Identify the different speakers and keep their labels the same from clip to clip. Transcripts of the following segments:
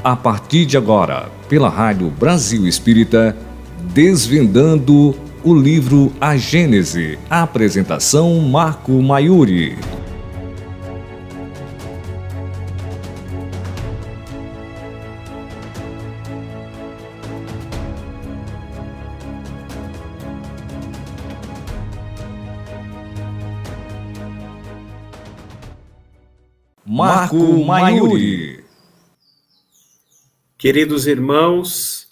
Speaker 1: A partir de agora, pela Rádio Brasil Espírita, desvendando o livro A Gênese. Apresentação Marco Maiuri. Marco Maiuri.
Speaker 2: Queridos irmãos,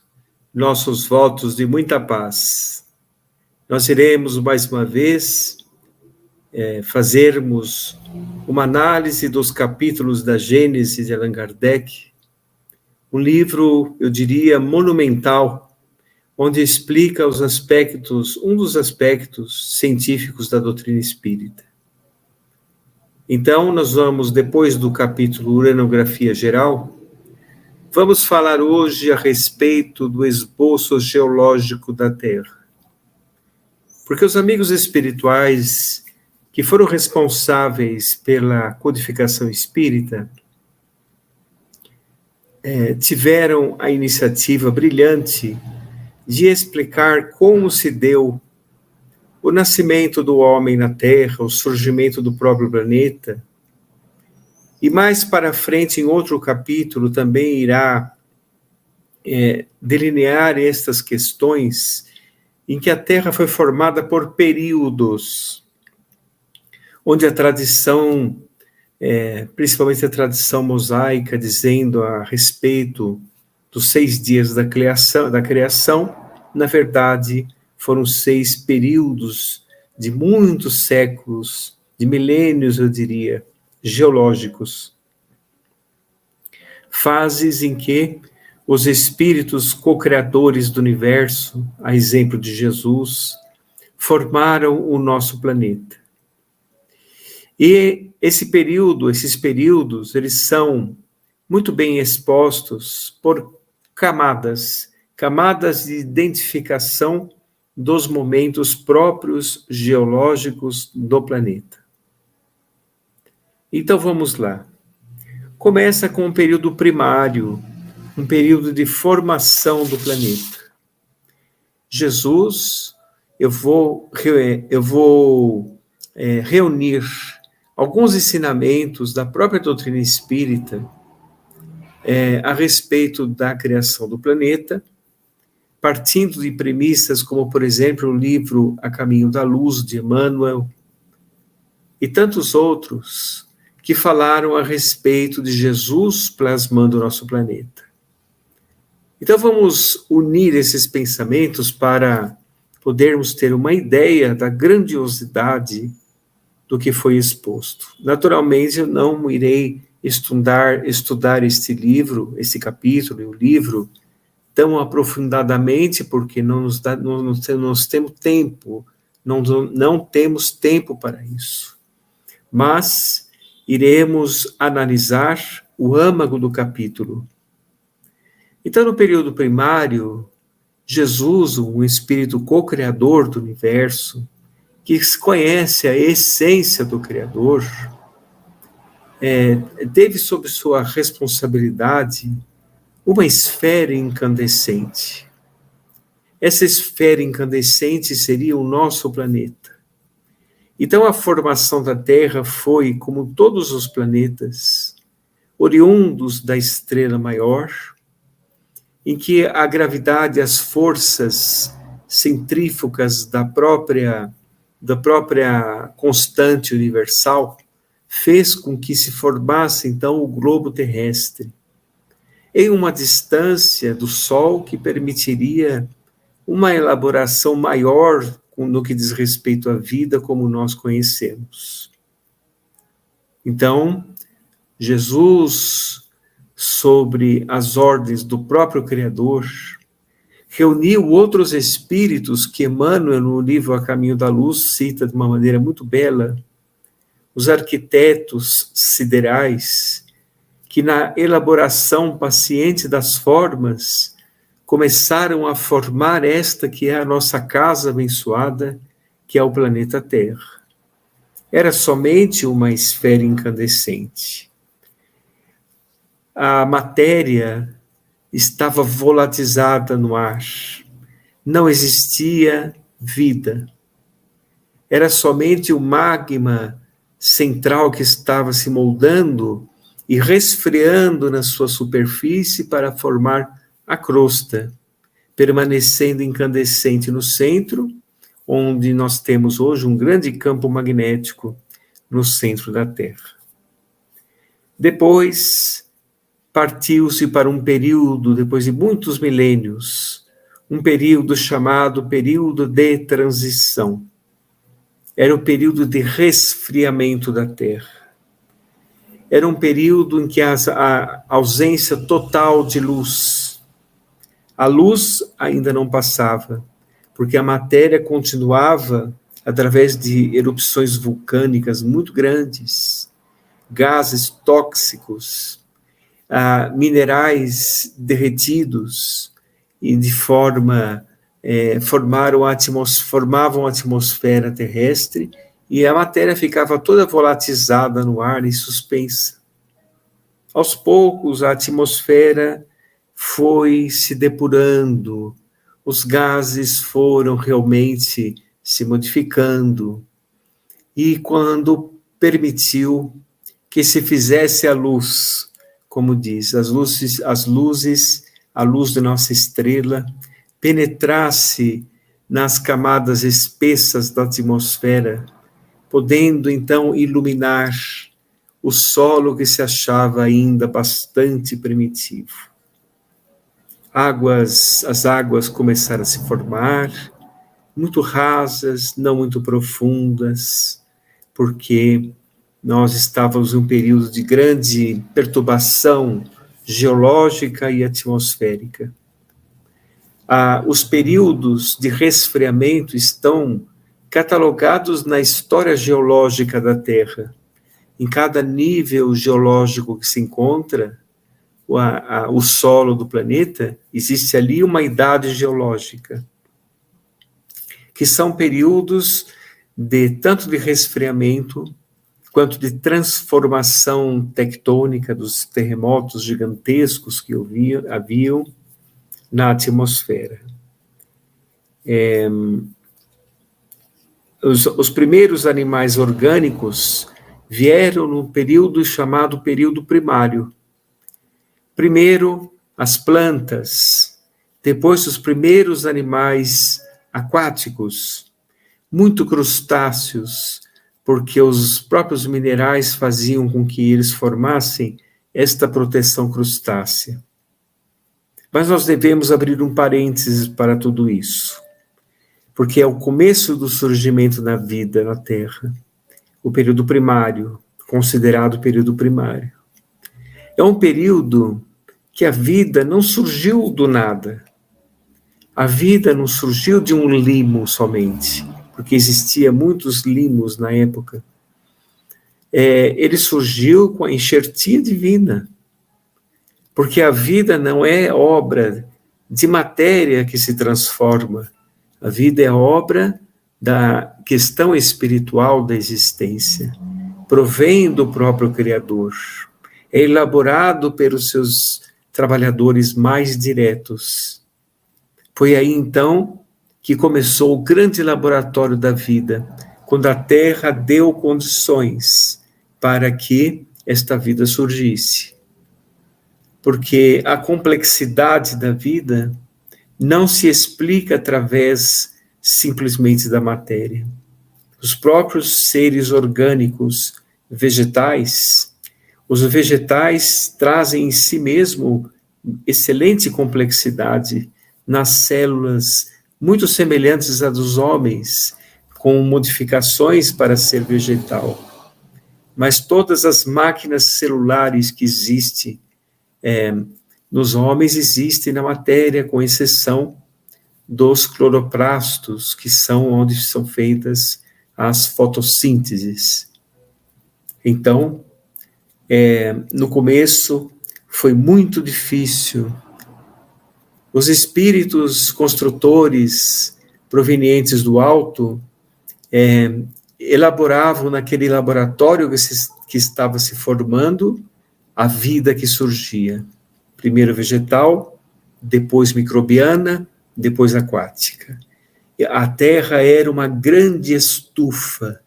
Speaker 2: nossos votos de muita paz. Nós iremos mais uma vez fazermos uma análise dos capítulos da Gênese de Allan Kardec, um livro, eu diria, monumental, onde explica um dos aspectos científicos da doutrina espírita. Então, nós vamos, depois do capítulo Uranografia Geral, vamos falar hoje a respeito do esboço geológico da Terra. Porque os amigos espirituais que foram responsáveis pela codificação espírita tiveram a iniciativa brilhante de explicar como se deu o nascimento do homem na Terra, o surgimento do próprio planeta. E mais para frente, em outro capítulo, também irá delinear estas questões em que a Terra foi formada por períodos, onde a tradição, principalmente a tradição mosaica, dizendo a respeito dos 6 dias da criação, na verdade, foram 6 períodos de muitos séculos, de milênios, eu diria, geológicos. Fases em que os espíritos co-criadores do universo, a exemplo de Jesus, formaram o nosso planeta. E esses períodos, eles são muito bem expostos por camadas de identificação dos momentos próprios geológicos do planeta. Então vamos lá. Começa com um período primário, um período de formação do planeta. Jesus, eu vou reunir alguns ensinamentos da própria doutrina espírita a respeito da criação do planeta, partindo de premissas como, por exemplo, o livro A Caminho da Luz, de Emmanuel, e tantos outros que falaram a respeito de Jesus plasmando o nosso planeta. Então vamos unir esses pensamentos para podermos ter uma ideia da grandiosidade do que foi exposto. Naturalmente, eu não irei estudar este livro, esse capítulo e o livro, tão aprofundadamente, porque não temos tempo, não temos tempo para isso. Mas iremos analisar o âmago do capítulo. Então, no período primário, Jesus, um espírito co-criador do universo, que conhece a essência do Criador, teve sob sua responsabilidade uma esfera incandescente. Essa esfera incandescente seria o nosso planeta. Então, a formação da Terra foi, como todos os planetas, oriundos da estrela maior, em que a gravidade, as forças centrífugas da própria constante universal, fez com que se formasse, então, o globo terrestre, em uma distância do Sol que permitiria uma elaboração maior no que diz respeito à vida como nós conhecemos. Então, Jesus, sobre as ordens do próprio Criador, reuniu outros espíritos que Emmanuel, no livro A Caminho da Luz, cita de uma maneira muito bela, os arquitetos siderais, que na elaboração paciente das formas, começaram a formar esta que é a nossa casa abençoada, que é o planeta Terra. Era somente uma esfera incandescente. A matéria estava volatilizada no ar. Não existia vida. Era somente o magma central que estava se moldando e resfriando na sua superfície para formar a crosta, permanecendo incandescente no centro, onde nós temos hoje um grande campo magnético no centro da Terra. Depois, partiu-se para um período, depois de muitos milênios, um período chamado período de transição. Era o período de resfriamento da Terra. Era um período em que a ausência total de luz. A luz ainda não passava, porque a matéria continuava através de erupções vulcânicas muito grandes, gases tóxicos, minerais derretidos, e de forma formavam a atmosfera terrestre, e a matéria ficava toda volatilizada no ar e suspensa. Aos poucos, a atmosfera foi se depurando, os gases foram realmente se modificando, e quando permitiu que se fizesse a luz, como diz, a luz de nossa estrela, penetrasse nas camadas espessas da atmosfera, podendo então iluminar o solo que se achava ainda bastante primitivo. As águas começaram a se formar, muito rasas, não muito profundas, porque nós estávamos em um período de grande perturbação geológica e atmosférica. Os períodos de resfriamento estão catalogados na história geológica da Terra. Em cada nível geológico que se encontra, o solo do planeta, existe ali uma idade geológica, que são períodos tanto de resfriamento, quanto de transformação tectônica dos terremotos gigantescos que haviam na atmosfera. Os primeiros animais orgânicos vieram no período chamado período primário. Primeiro, as plantas, depois os primeiros animais aquáticos, muito crustáceos, porque os próprios minerais faziam com que eles formassem esta proteção crustácea. Mas nós devemos abrir um parênteses para tudo isso, porque é o começo do surgimento da vida na Terra, o período primário, considerado período primário. É um período que a vida não surgiu do nada. A vida não surgiu de um limo somente, porque existia muitos limos na época. Ele surgiu com a enxertia divina, porque a vida não é obra de matéria que se transforma, a vida é obra da questão espiritual da existência, provém do próprio Criador, é elaborado pelos seus trabalhadores mais diretos. Foi aí então que começou o grande laboratório da vida, quando a Terra deu condições para que esta vida surgisse. Porque a complexidade da vida não se explica através simplesmente da matéria. Os próprios seres orgânicos vegetais, os vegetais trazem em si mesmo excelente complexidade nas células, muito semelhantes à dos homens, com modificações para ser vegetal. Mas todas as máquinas celulares que existem nos homens existem na matéria, com exceção dos cloroplastos, que são onde são feitas as fotossínteses. Então, no começo foi muito difícil. Os espíritos construtores provenientes do alto elaboravam naquele laboratório que estava se formando a vida que surgia. Primeiro vegetal, depois microbiana, depois aquática. A Terra era uma grande estufa,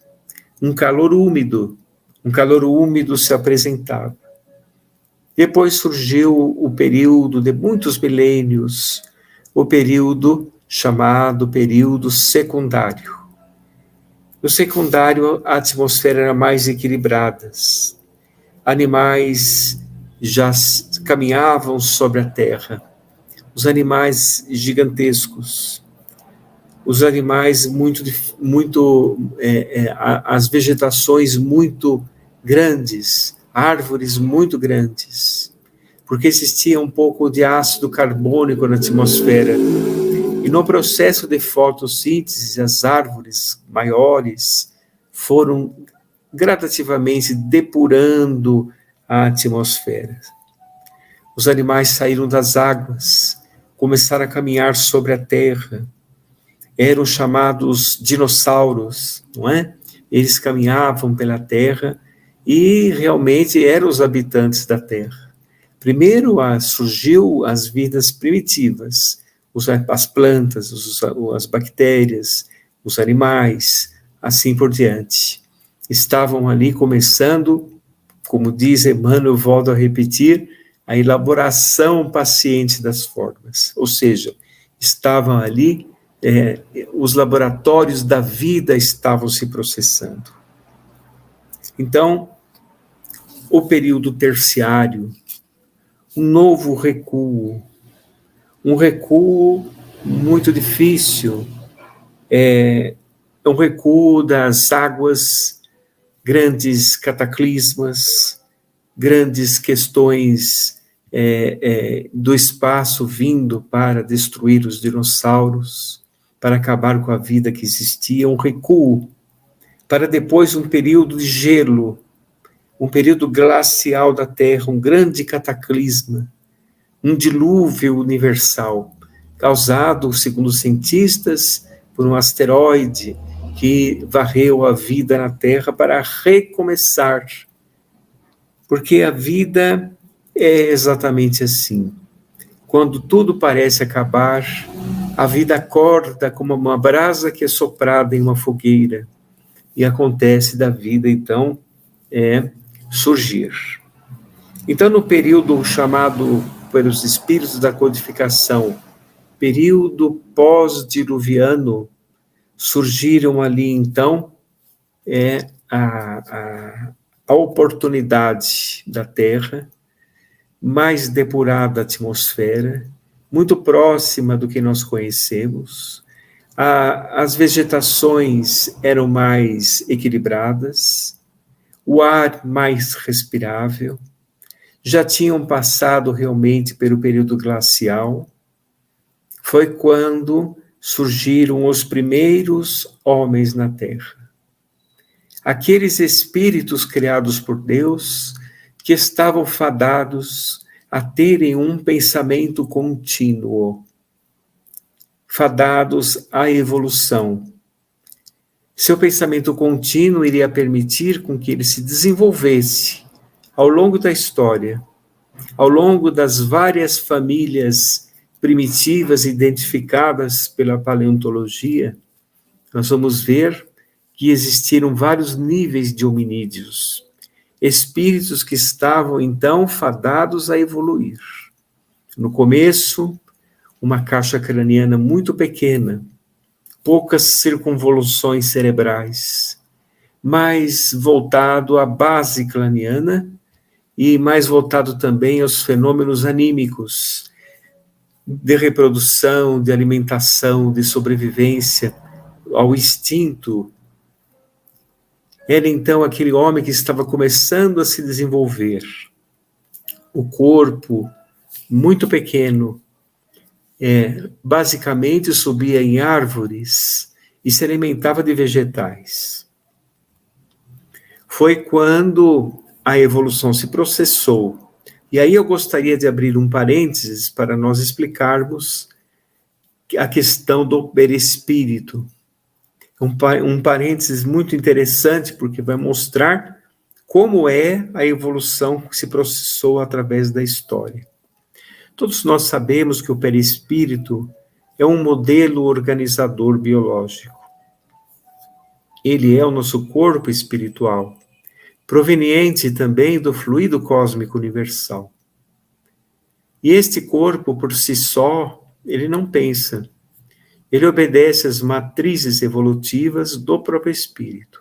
Speaker 2: um calor úmido se apresentava. Depois surgiu o período de muitos milênios, o período chamado período secundário. No secundário, a atmosfera era mais equilibrada. Animais já caminhavam sobre a Terra. Os animais gigantescos, os animais as vegetações muito grandes, árvores muito grandes, porque existia um pouco de ácido carbônico na atmosfera. E no processo de fotossíntese, as árvores maiores foram gradativamente depurando a atmosfera. Os animais saíram das águas, começaram a caminhar sobre a terra. Eram chamados dinossauros, não é? Eles caminhavam pela terra e realmente eram os habitantes da terra. Primeiro surgiu as vidas primitivas, as plantas, as bactérias, os animais, assim por diante. Estavam ali começando, como diz Emmanuel, volto a repetir, a elaboração paciente das formas. Ou seja, estavam ali, os laboratórios da vida estavam se processando. Então, o período terciário, um novo recuo, um recuo muito difícil, um recuo das águas, grandes cataclismas, grandes questões do espaço vindo para destruir os dinossauros, para acabar com a vida que existia, um recuo, para depois um período de gelo, um período glacial da Terra, um grande cataclisma, um dilúvio universal, causado, segundo os cientistas, por um asteroide que varreu a vida na Terra para recomeçar. Porque a vida é exatamente assim. Quando tudo parece acabar, a vida acorda como uma brasa que é soprada em uma fogueira. E acontece da vida, então, surgir. Então, no período chamado pelos espíritos da codificação, período pós-diluviano, surgiram ali, então, a oportunidade da Terra, mais depurada a atmosfera, muito próxima do que nós conhecemos. As vegetações eram mais equilibradas, o ar mais respirável, já tinham passado realmente pelo período glacial. Foi quando surgiram os primeiros homens na Terra. Aqueles espíritos criados por Deus que estavam fadados a terem um pensamento contínuo, fadados à evolução. Seu pensamento contínuo iria permitir com que ele se desenvolvesse ao longo da história, ao longo das várias famílias primitivas identificadas pela paleontologia. Nós vamos ver que existiram vários níveis de hominídeos, espíritos que estavam, então, fadados a evoluir. No começo, uma caixa craniana muito pequena, poucas circunvoluções cerebrais, mais voltado à base craniana e mais voltado também aos fenômenos anímicos, de reprodução, de alimentação, de sobrevivência, ao instinto. Era então aquele homem que estava começando a se desenvolver. O corpo, muito pequeno, basicamente subia em árvores e se alimentava de vegetais. Foi quando a evolução se processou. E aí eu gostaria de abrir um parênteses para nós explicarmos a questão do perispírito. Um parênteses muito interessante, porque vai mostrar como é a evolução que se processou através da história. Todos nós sabemos que o perispírito é um modelo organizador biológico. Ele é o nosso corpo espiritual, proveniente também do fluido cósmico universal. E este corpo, por si só, ele não pensa. Ele obedece às matrizes evolutivas do próprio espírito.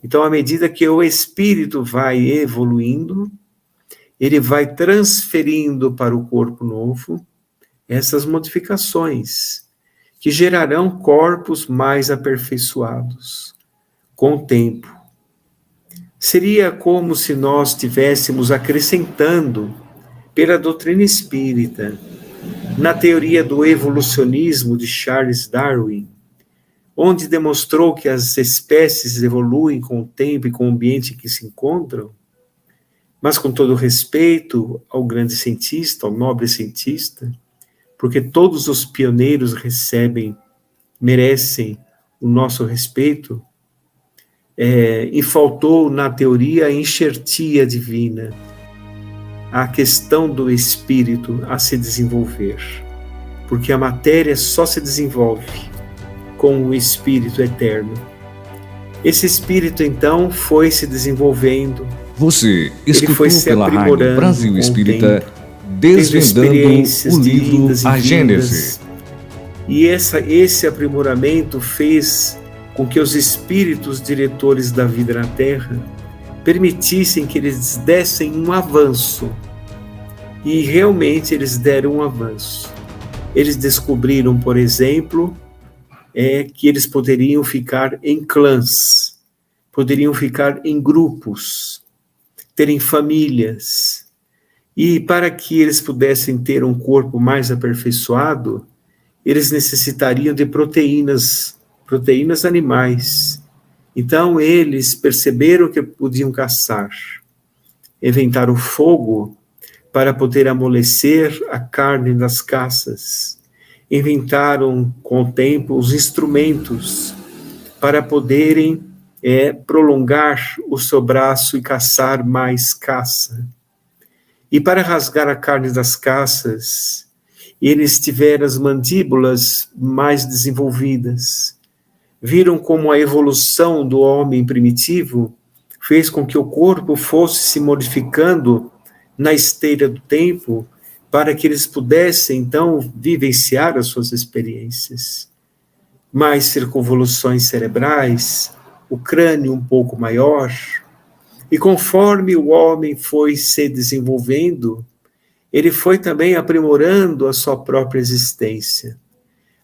Speaker 2: Então, à medida que o espírito vai evoluindo, ele vai transferindo para o corpo novo essas modificações, que gerarão corpos mais aperfeiçoados com o tempo. Seria como se nós estivéssemos acrescentando, pela doutrina espírita, na teoria do evolucionismo de Charles Darwin, onde demonstrou que as espécies evoluem com o tempo e com o ambiente em que se encontram, mas com todo respeito ao grande cientista, ao nobre cientista, porque todos os pioneiros merecem o nosso respeito, e faltou na teoria a enxertia divina, a questão do espírito a se desenvolver, porque a matéria só se desenvolve com o espírito eterno. Esse espírito, então, foi se desenvolvendo.
Speaker 1: Você escutou pela Rádio Brasil Espírita, desvendando o livro A Gênese.
Speaker 2: E esse aprimoramento fez com que os espíritos diretores da vida na Terra permitissem que eles dessem um avanço. E realmente eles deram um avanço. Eles descobriram, por exemplo, que eles poderiam ficar em clãs, poderiam ficar em grupos, terem famílias. E para que eles pudessem ter um corpo mais aperfeiçoado, eles necessitariam de proteínas animais. Então eles perceberam que podiam caçar, inventaram fogo para poder amolecer a carne das caças. Inventaram com o tempo os instrumentos para poderem prolongar o seu braço e caçar mais caça. E para rasgar a carne das caças, eles tiveram as mandíbulas mais desenvolvidas. Viram como a evolução do homem primitivo fez com que o corpo fosse se modificando na esteira do tempo, para que eles pudessem, então, vivenciar as suas experiências. Mais circunvoluções cerebrais, o crânio um pouco maior, e conforme o homem foi se desenvolvendo, ele foi também aprimorando a sua própria existência.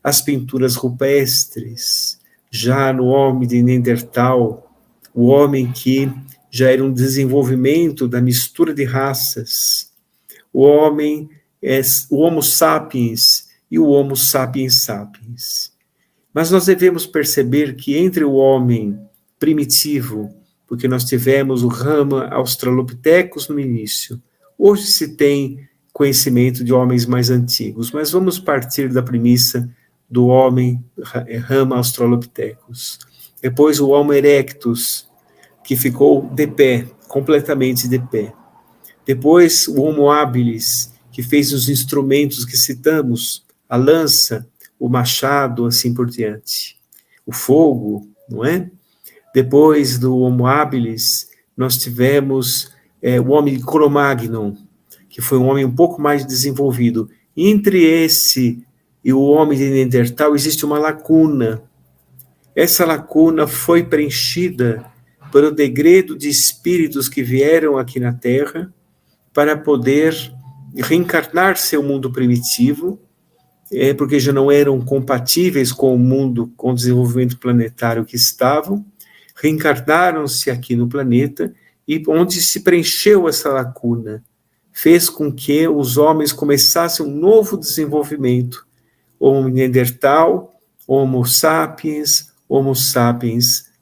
Speaker 2: As pinturas rupestres, já no homem de Neandertal, o homem que já era um desenvolvimento da mistura de raças, o Homo sapiens e o Homo sapiens sapiens. Mas nós devemos perceber que entre o homem primitivo, porque nós tivemos o Homo australopithecus no início, hoje se tem conhecimento de homens mais antigos, mas vamos partir da premissa do homem Homo australopithecus. Depois o Homo erectus, que ficou de pé, completamente de pé. Depois o Homo habilis, que fez os instrumentos que citamos, a lança, o machado, assim por diante. O fogo, não é? Depois do Homo habilis, nós tivemos o homem Cro-Magnon, que foi um homem um pouco mais desenvolvido. Entre esse e o homem de Neandertal existe uma lacuna. Essa lacuna foi preenchida pelo degredo de espíritos que vieram aqui na Terra para poder reencarnar seu mundo primitivo, porque já não eram compatíveis com o mundo, com o desenvolvimento planetário que estavam, reencarnaram-se aqui no planeta, e onde se preencheu essa lacuna, fez com que os homens começassem um novo desenvolvimento, Homo Neandertal, Homo sapiens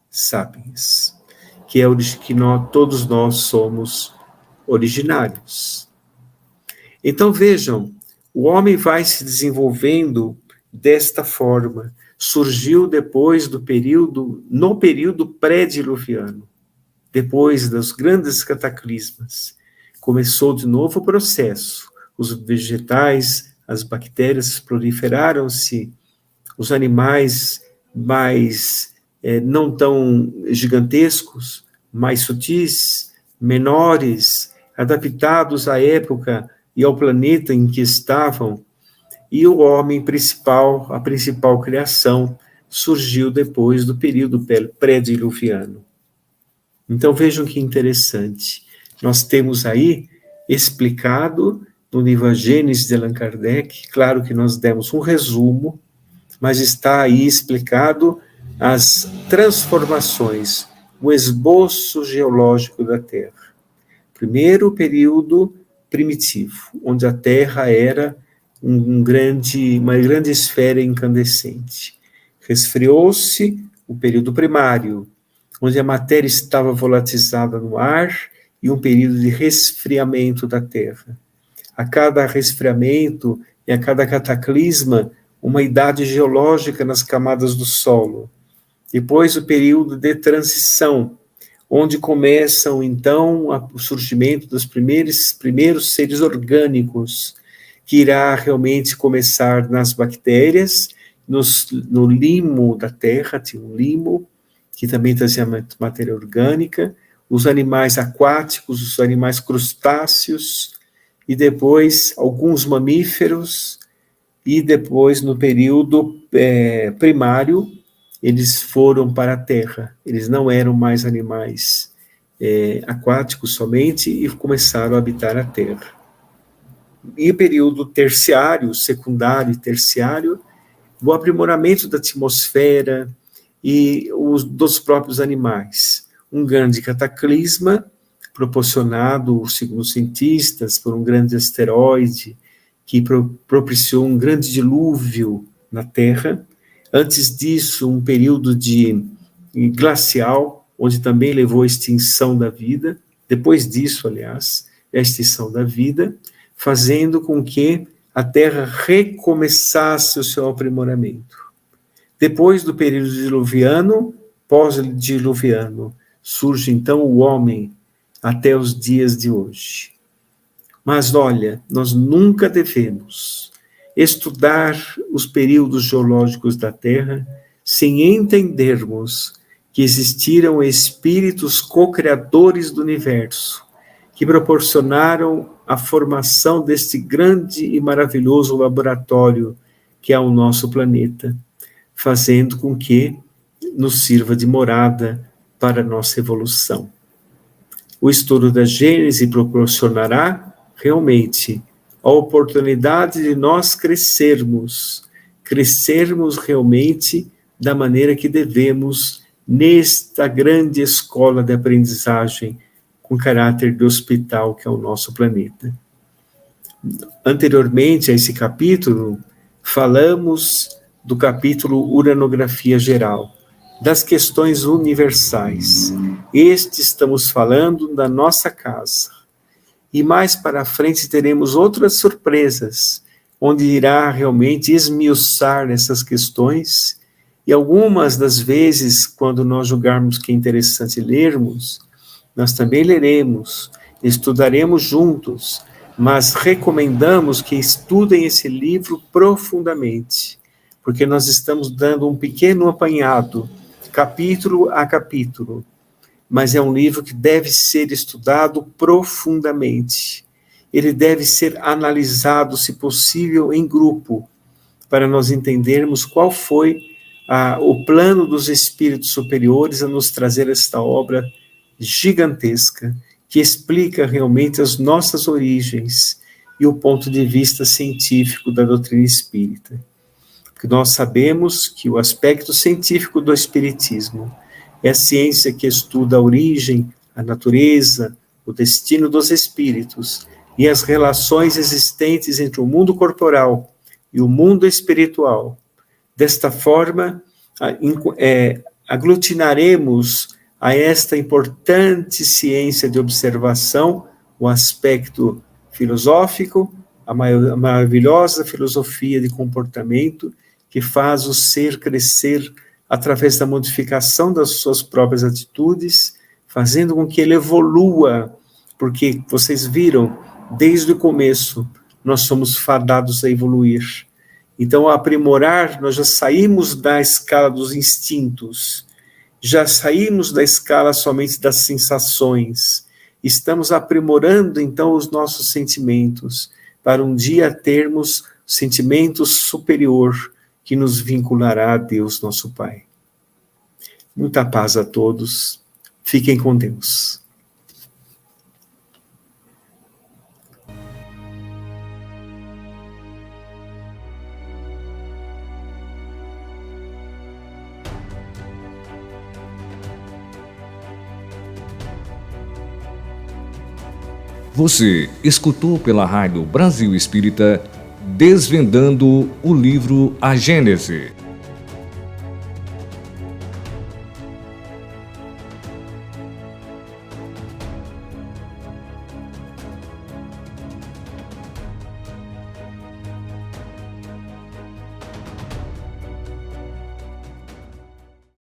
Speaker 2: sapiens, que é o que todos nós somos originários. Então vejam, o homem vai se desenvolvendo desta forma, surgiu depois no período pré-diluviano, depois dos grandes cataclismas, começou de novo o processo. os vegetais, as bactérias proliferaram-se, os animais mais não tão gigantescos, mais sutis, menores, adaptados à época e ao planeta em que estavam, e o homem principal, a principal criação, surgiu depois do período pré-diluviano. Então vejam que interessante. Nós temos aí explicado no livro A Gênese de Allan Kardec, claro que nós demos um resumo, mas está aí explicado as transformações, o esboço geológico da Terra. Primeiro período primitivo, onde a Terra era uma grande esfera incandescente. Resfriou-se o período primário, onde a matéria estava volatilizada no ar, e um período de resfriamento da Terra. A cada resfriamento e a cada cataclisma, uma idade geológica nas camadas do solo. Depois o período de transição, onde começam, então, o surgimento dos primeiros seres orgânicos, que irá realmente começar nas bactérias, no limo da Terra, tinha um limo, que também trazia matéria orgânica, os animais aquáticos, os animais crustáceos, e depois alguns mamíferos, e depois, no período primário, eles foram para a Terra. Eles não eram mais animais aquáticos somente e começaram a habitar a Terra. E o período terciário, secundário e terciário, o aprimoramento da atmosfera e dos próprios animais. Um grande cataclisma, proporcionado, segundo os cientistas, por um grande asteroide, que propiciou um grande dilúvio na Terra. Antes disso, um período glacial, onde também levou à extinção da vida. Depois disso, aliás, a extinção da vida, fazendo com que a Terra recomeçasse o seu aprimoramento. Depois do período diluviano, pós-diluviano, surge então o homem até os dias de hoje. Mas olha, nós nunca devemos estudar os períodos geológicos da Terra sem entendermos que existiram espíritos co-criadores do universo, que proporcionaram a formação deste grande e maravilhoso laboratório que é o nosso planeta, fazendo com que nos sirva de morada para a nossa evolução. O estudo da Gênese proporcionará realmente a oportunidade de nós crescermos realmente da maneira que devemos nesta grande escola de aprendizagem com caráter de hospital que é o nosso planeta. Anteriormente a esse capítulo, falamos do capítulo Uranografia Geral, das questões universais. Estamos falando da nossa casa. E mais para frente teremos outras surpresas, onde irá realmente esmiuçar essas questões, e algumas das vezes, quando nós julgarmos que é interessante lermos, nós também leremos, estudaremos juntos, mas recomendamos que estudem esse livro profundamente, porque nós estamos dando um pequeno apanhado, capítulo a capítulo, mas é um livro que deve ser estudado profundamente. Ele deve ser analisado, se possível, em grupo, para nós entendermos qual foi o plano dos espíritos superiores a nos trazer esta obra gigantesca, que explica realmente as nossas origens e o ponto de vista científico da doutrina espírita. Porque nós sabemos que o aspecto científico do espiritismo é a ciência que estuda a origem, a natureza, o destino dos espíritos e as relações existentes entre o mundo corporal e o mundo espiritual. Desta forma, aglutinaremos a esta importante ciência de observação o aspecto filosófico, a maravilhosa filosofia de comportamento que faz o ser crescer através da modificação das suas próprias atitudes, fazendo com que ele evolua, porque vocês viram, desde o começo, nós somos fadados a evoluir. Então, ao aprimorar, nós já saímos da escala dos instintos, já saímos da escala somente das sensações. Estamos aprimorando, então, os nossos sentimentos, para um dia termos sentimento superior que nos vinculará a Deus, nosso Pai. Muita paz a todos. Fiquem com Deus.
Speaker 1: Você escutou pela Rádio Brasil Espírita Desvendando o livro A Gênese.